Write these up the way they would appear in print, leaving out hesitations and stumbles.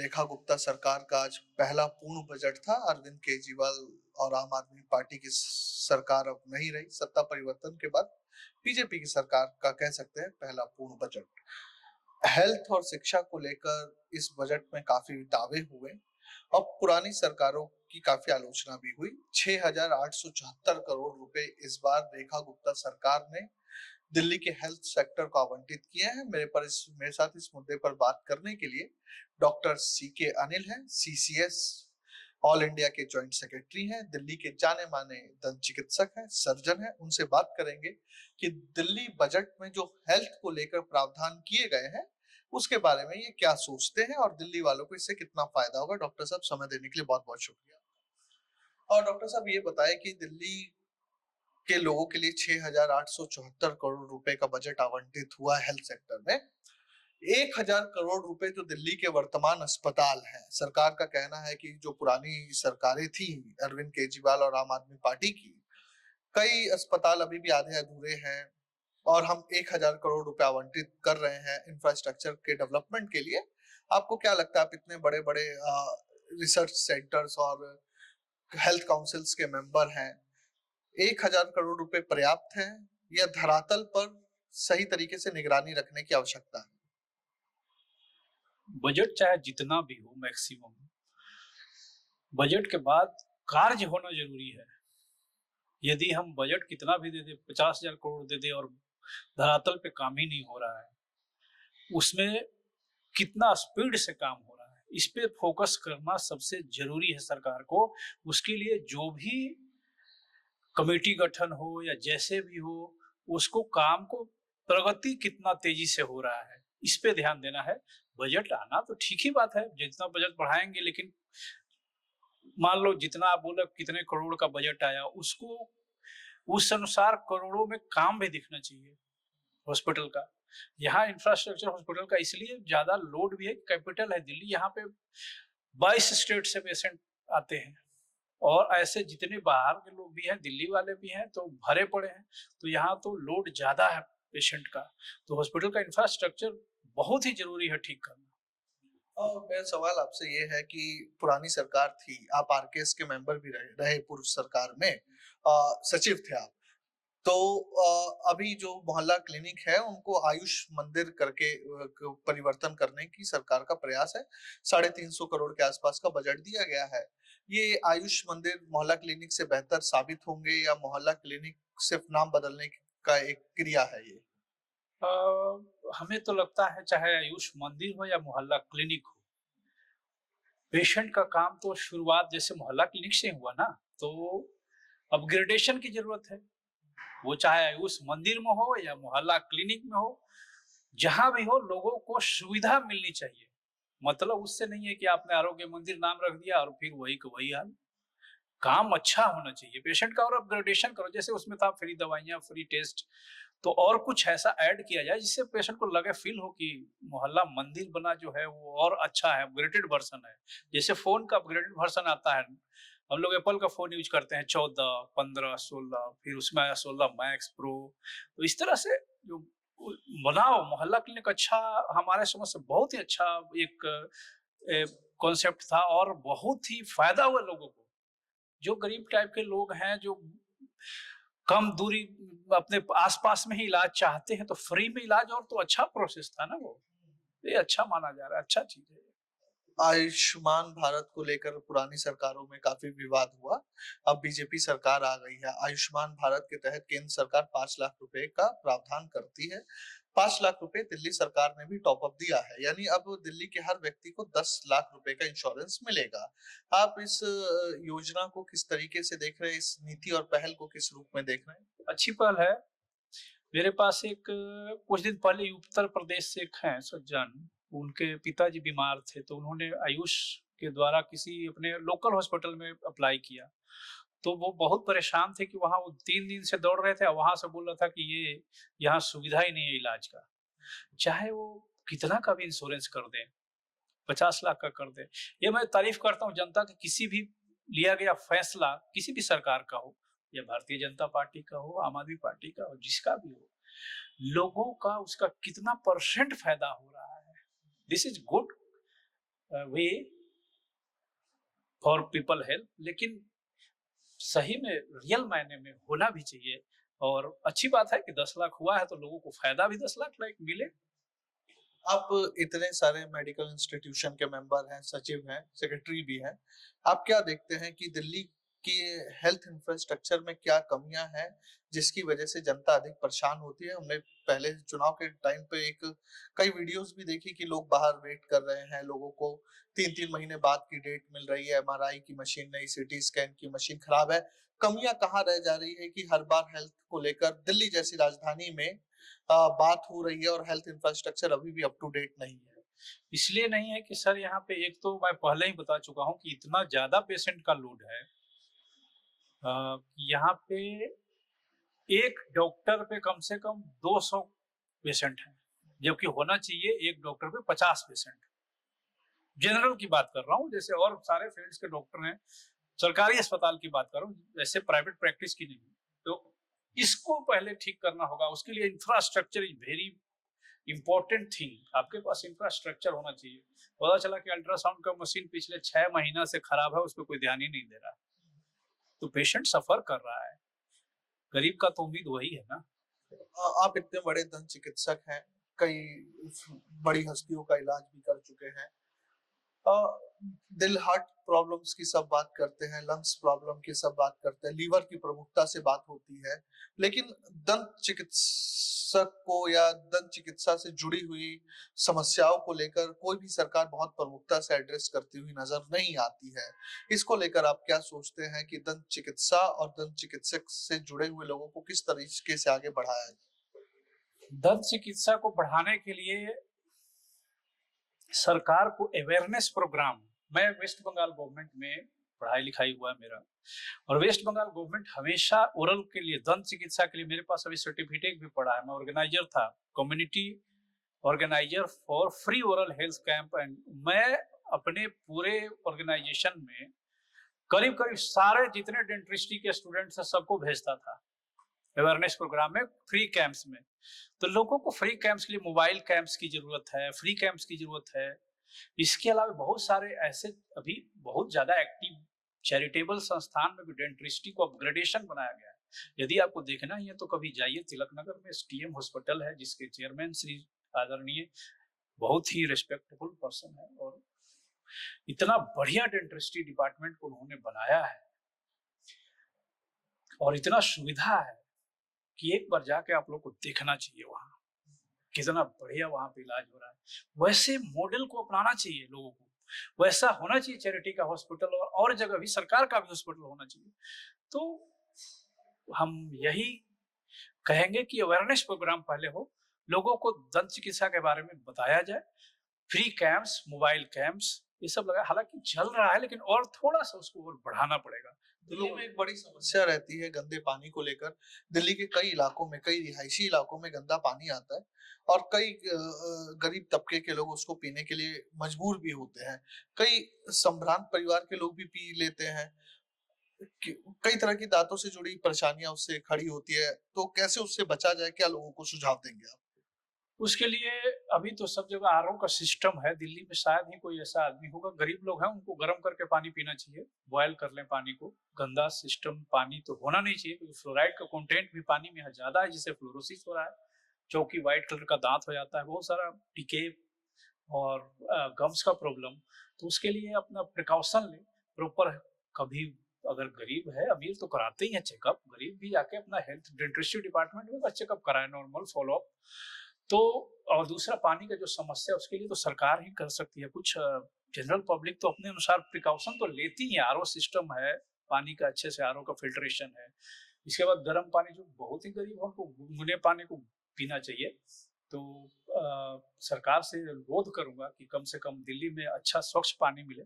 रेखा गुप्ता सरकार का आज पहला पूर्ण बजट था। अरविंद केजरीवाल और आम आदमी पार्टी की सरकार अब नहीं रही। सत्ता परिवर्तन के बाद बीजेपी की सरकार का कह सकते हैं पहला पूर्ण बजट। हेल्थ और शिक्षा को लेकर इस बजट में काफी दावे हुए और पुरानी सरकारों की काफी आलोचना भी हुई। 6,874 करोड़ रुपए इस बार रेखा गुप्ता सरकार ने दिल्ली के हेल्थ सेक्टर को आवंटित किए हैं। मेरे साथ इस मुद्दे पर बात करने के लिए डॉक्टर CK अनिल हैं, CCS ऑल इंडिया के जॉइंट सेक्रेटरी हैं, दिल्ली के जाने माने दंत चिकित्सक हैं, सर्जन हैं। उनसे बात करेंगे कि दिल्ली बजट में जो हेल्थ को लेकर प्रावधान किए गए हैं उसके बारे में ये क्या सोचते हैं और दिल्ली वालों को इससे कितना फायदा होगा। डॉक्टर साहब, समय देने के लिए बहुत बहुत शुक्रिया। और डॉक्टर साहब, ये बताएं कि दिल्ली के लोगों के लिए 6,874 करोड़ रुपए का बजट आवंटित हुआ हेल्थ सेक्टर में। 1,000 करोड़ रुपए जो दिल्ली के वर्तमान अस्पताल हैं, सरकार का कहना है कि जो पुरानी सरकारें थी अरविंद केजरीवाल और आम आदमी पार्टी की, कई अस्पताल अभी भी आधे अधूरे हैं और हम 1,000 करोड़ रुपए आवंटित कर रहे हैं इंफ्रास्ट्रक्चर के डेवलपमेंट के लिए। आपको क्या लगता है, आप इतने बड़े बड़े रिसर्च सेंटर्स और हेल्थ काउंसिल्स के मेंबर हैं, 1,000 करोड़ रुपए पर्याप्त है या धरातल पर सही तरीके से निगरानी रखने की आवश्यकता है? बजट चाहे जितना भी हो, मैक्सिमम बजट के बाद कार्य होना जरूरी है। यदि हम बजट कितना भी दे दे, 50,000 करोड़ दे दे और धरातल पे काम ही नहीं हो रहा है, उसमें कितना स्पीड से काम हो रहा है, इस पे फोकस करना सबसे जरूरी है सरकार को। उसके लिए जो भी कमेटी गठन हो या जैसे भी हो, उसको काम को प्रगति कितना तेजी से हो रहा है, इस पे ध्यान देना है। बजट आना तो ठीक ही बात है, जितना बजट बढ़ाएंगे, लेकिन मान लो जितना आप बोले कितने करोड़ का बजट आया, उसको उस अनुसार करोड़ों में काम भी दिखना चाहिए हॉस्पिटल का। यहाँ इंफ्रास्ट्रक्चर हॉस्पिटल का इसलिए ज्यादा लोड भी है, कैपिटल है दिल्ली, यहाँ पे 22 स्टेट से पेशेंट आते हैं और ऐसे जितने बाहर के लोग भी हैं, दिल्ली वाले भी हैं, तो भरे पड़े हैं। तो यहाँ तो लोड ज्यादा है पेशेंट का, तो हॉस्पिटल का इंफ्रास्ट्रक्चर बहुत ही जरूरी है ठीक करना। और मेरा सवाल आपसे ये है कि पुरानी सरकार थी, आप RKS के मेंबर भी रहे पूर्व सरकार में, सचिव थे आप। तो अभी जो मोहल्ला क्लिनिक है उनको आयुष मंदिर करके परिवर्तन करने की सरकार का प्रयास है। 350 करोड़ के आसपास का बजट दिया गया है। ये आयुष मंदिर मोहल्ला क्लिनिक से बेहतर साबित होंगे या मोहल्ला क्लिनिक सिर्फ नाम बदलने का एक क्रिया है ये? हमें तो लगता है चाहे आयुष मंदिर हो या मोहल्ला क्लिनिक हो, पेशेंट का काम तो शुरुआत जैसे मोहल्ला क्लिनिक से हुआ ना, तो अपग्रेडेशन की जरूरत है। वो चाहे आयुष मंदिर में हो या मोहल्ला क्लिनिक में हो, जहां भी हो, लोगों को सुविधा मिलनी चाहिए। मतलब उससे नहीं है कि आपने आरोग्य मंदिर नाम रख दिया और फिर वही का वही हाल। काम अच्छा होना चाहिए पेशेंट का और अपग्रेडेशन करो, जैसे उसमें था फ्री दवाइयां, फ्री टेस्ट, तो और कुछ ऐसा ऐड किया जाए जिससे पेशेंट को लगे, फील हो कि मोहल्ला मंदिर बना जो है वो और अच्छा है, अपग्रेडेड वर्जन है। जैसे फोन का अपग्रेडेड वर्जन आता है, हम लोग एप्पल का फोन यूज करते हैं 14, 15, 16, फिर उसमें आया 16 मैक्स प्रो। तो इस तरह से जो बनाओ मोहल्ला क्लिनिक, अच्छा, हमारे समझ से बहुत ही अच्छा एक कॉन्सेप्ट था और बहुत ही फायदा हुआ लोगों को। जो गरीब टाइप के लोग हैं, जो कम दूरी अपने आसपास में ही इलाज चाहते हैं, तो फ्री में इलाज, और तो अच्छा प्रोसेस था ना वो। ये अच्छा माना जा रहा है, अच्छा चीज है। आयुष्मान भारत को लेकर पुरानी सरकारों में काफी विवाद हुआ। अब बीजेपी सरकार आ गई है। आयुष्मान भारत के तहत केंद्र सरकार 5 लाख रुपए का प्रावधान करती है। 5 लाख रुपए दिल्ली सरकार ने भी टॉप अप दिया है, यानी अब दिल्ली के हर व्यक्ति को 10 लाख रुपए का इंश्योरेंस मिलेगा। आप इस योजना को किस तरीके से देख रहे हैं, इस नीति और पहल को किस रूप में देख रहे हैं? अच्छी पहल है। मेरे पास एक कुछ दिन पहले उत्तर प्रदेश से एक है सज्जन, उनके पिताजी बीमार थे, तो उन्होंने आयुष के द्वारा किसी अपने लोकल हॉस्पिटल में अप्लाई किया। तो वो बहुत परेशान थे कि वहां वो 3 दिन से दौड़ रहे थे और वहां से बोल रहा था कि ये यहाँ सुविधा ही नहीं है इलाज का। चाहे वो कितना का भी इंश्योरेंस कर दें, 50 लाख का कर दे, ये मैं तारीफ करता हूँ जनता की। किसी भी लिया गया फैसला, किसी भी सरकार का हो, या भारतीय जनता पार्टी का हो, आम आदमी पार्टी का हो, जिसका भी हो, लोगों का उसका कितना परसेंट फायदा हो रहा है, this is good. Way for people help, लेकिन सही में रियल मायने में होना भी चाहिए। और अच्छी बात है कि 10 लाख हुआ है तो लोगों को फायदा भी 10 लाख लाइक मिले। आप इतने सारे मेडिकल इंस्टीट्यूशन के मेंबर हैं, सचिव हैं, सेक्रेटरी भी हैं। आप क्या देखते हैं कि दिल्ली की हेल्थ इंफ्रास्ट्रक्चर में क्या कमियां हैं जिसकी वजह से जनता अधिक परेशान होती है? हमने पहले चुनाव के टाइम पे कई वीडियोस भी देखी कि लोग बाहर वेट कर रहे हैं, लोगों को 3-3 महीने बाद की डेट मिल रही है, एमआरआई की मशीन नहीं, सीटी स्कैन की मशीन खराब है। कमियां कहाँ रह जा रही है कि हर बार हेल्थ को लेकर दिल्ली जैसी राजधानी में बात हो रही है और हेल्थ इंफ्रास्ट्रक्चर अभी भी अप टू डेट नहीं है? इसलिए नहीं है कि सर यहाँ पे, एक तो मैं पहले ही बता चुका हूँ कि इतना ज़्यादा पेशेंट का लोड है। यहाँ पे एक डॉक्टर पे कम से कम 200 पेशेंट हैं, जबकि होना चाहिए एक डॉक्टर पे 50 पेशेंट। जनरल की बात कर रहा हूँ, जैसे और सारे फील्ड्स के डॉक्टर हैं, सरकारी अस्पताल की बात कर रहा हूँ, वैसे प्राइवेट प्रैक्टिस की नहीं। तो इसको पहले ठीक करना होगा, उसके लिए infrastructure is very important thing. आपके पास इंफ्रास्ट्रक्चर होना चाहिए। पता चला कि अल्ट्रासाउंड का मशीन पिछले 6 महीना से खराब है, उस पर कोई ध्यान ही नहीं दे रहा, तो पेशेंट सफर कर रहा है। गरीब का तो उम्मीद वही है ना। आप इतने बड़े दंत चिकित्सक हैं, कई बड़ी हस्तियों का इलाज भी कर चुके हैं। दिल हार्ट प्रॉब्लम्स की सब बात करते हैं, लंग्स प्रॉब्लम की सब बात करते हैं, लीवर की प्रमुखता से बात होती है, लेकिन दंत चिकित्सक को या दंत चिकित्सा से जुड़ी हुई समस्याओं को लेकर कोई भी सरकार बहुत प्रमुखता से एड्रेस करती हुई नजर नहीं आती है। इसको लेकर आप क्या सोचते हैं कि दंत चिकित्सा और दंत चिकित्सक से जुड़े हुए लोगों को किस तरीके से आगे बढ़ाया जाए? दंत चिकित्सा को बढ़ाने के लिए सरकार को अवेयरनेस प्रोग्राम, मैं वेस्ट बंगाल गवर्नमेंट में पढ़ाई लिखाई हुआ है मेरा, और वेस्ट बंगाल गवर्नमेंट हमेशा ओरल के लिए, दंत चिकित्सा के लिए, मेरे पास अभी सर्टिफिकेट भी पड़ा है, मैं ऑर्गेनाइजर था, community organiser for free oral health camp. And मैं अपने पूरे ऑर्गेनाइजेशन में करीब करीब सारे जितने डेंटिस्ट्री के स्टूडेंट्स हैं सबको भेजता था अवेयरनेस प्रोग्राम में, फ्री कैंप्स में। तो लोगों को फ्री कैंप्स के लिए मोबाइल कैंप्स की जरूरत है, फ्री कैंप्स की जरूरत है। इसके अलावा बहुत सारे ऐसे अभी बहुत ज्यादा एक्टिव चैरिटेबल संस्थान में भी डेंटिस्ट्री को अपग्रेडेशन बनाया गया है। यदि आपको देखना ही है तो कभी जाइए, तिलक नगर में एसटीएम हॉस्पिटल है, जिसके चेयरमैन श्री आदरणीय बहुत ही रिस्पेक्टेबल पर्सन है, और इतना बढ़िया डेंटिस्ट्री डिपार्टमेंट को उन्होंने बनाया है और इतना सुविधा है कि एक बार जाके आप लोग को देखना चाहिए वहां कितना बढ़िया वहां पे इलाज हो रहा है। वैसे मॉडल को अपनाना चाहिए लोगों को, वैसा होना चाहिए चैरिटी का हॉस्पिटल, और जगह भी सरकार का भी हॉस्पिटल होना चाहिए। तो हम यही कहेंगे कि अवेयरनेस प्रोग्राम पहले हो, लोगों को दंत चिकित्सा के बारे में बताया जाए, फ्री कैंप्स, मोबाइल कैंप्स, ये सब लगा, हालांकि चल रहा है लेकिन और थोड़ा सा उसको और बढ़ाना पड़ेगा। दिल्ली में एक बड़ी समस्या रहती है गंदे पानी को लेकर। दिल्ली के कई इलाकों में, कई रिहायशी इलाकों में गंदा पानी आता है और कई गरीब तबके के लोग उसको पीने के लिए मजबूर भी होते हैं। कई संभ्रांत परिवार के लोग भी पी लेते हैं। कई तरह की दांतों से जुड़ी परेशानियां उससे खड़ी होती है, तो कैसे उससे बचा जाए? क्या लोगों को सुझाव देंगे आप? उसके लिए अभी तो सब जगह आरओ का सिस्टम है, दिल्ली में शायद ही कोई ऐसा आदमी होगा, गरीब लोग हैं उनको गर्म करके पानी पीना चाहिए, बॉयल कर लें पानी को। गंदा सिस्टम पानी तो होना नहीं चाहिए, क्योंकि फ्लोराइड का कंटेंट भी पानी में ज्यादा है, जिससे फ्लोरोसिस हो रहा है, चौकी व्हाइट कलर का दांत हो जाता है, बहुत सारा टीके और गम्स का प्रॉब्लम। तो उसके लिए अपना प्रिकॉशन लें प्रॉपर। कभी अगर गरीब है, अमीर तो कराते ही है चेकअप, गरीब भी जाके अपना हेल्थ डेंटिस्ट्री डिपार्टमेंट में चेकअप कराए, नॉर्मल फॉलोअप। तो और दूसरा पानी का जो समस्या, उसके लिए तो सरकार ही कर सकती है कुछ। जनरल पब्लिक तो अपने अनुसार प्रिकॉशन तो लेती ही है, आरओ सिस्टम है पानी का, अच्छे से आरओ का फिल्ट्रेशन है। इसके बाद गर्म पानी, जो बहुत ही गरीब है उनको गुनगुने पानी को पीना चाहिए। तो सरकार से अनुरोध करूंगा कि कम से कम दिल्ली में अच्छा स्वच्छ पानी मिले।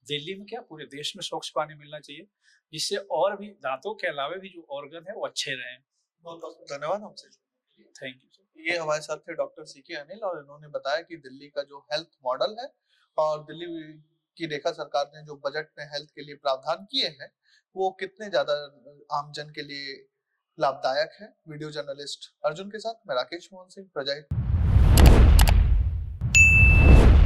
दिल्ली में क्या, पूरे देश में स्वच्छ पानी मिलना चाहिए, जिससे और भी दांतों के अलावा भी जो ऑर्गन है वो अच्छे रहें। बहुत बहुत धन्यवाद हमसे। Thank you sir. ये हमारे साथ थे डॉक्टर सीके अनिल और इन्होंने बताया कि दिल्ली का जो हेल्थ मॉडल है और दिल्ली की रेखा सरकार ने जो बजट में हेल्थ के लिए प्रावधान किए हैं वो कितने ज्यादा आमजन के लिए लाभदायक है। वीडियो जर्नलिस्ट अर्जुन के साथ मैं राकेश मोहन सिंह, प्रजा हित।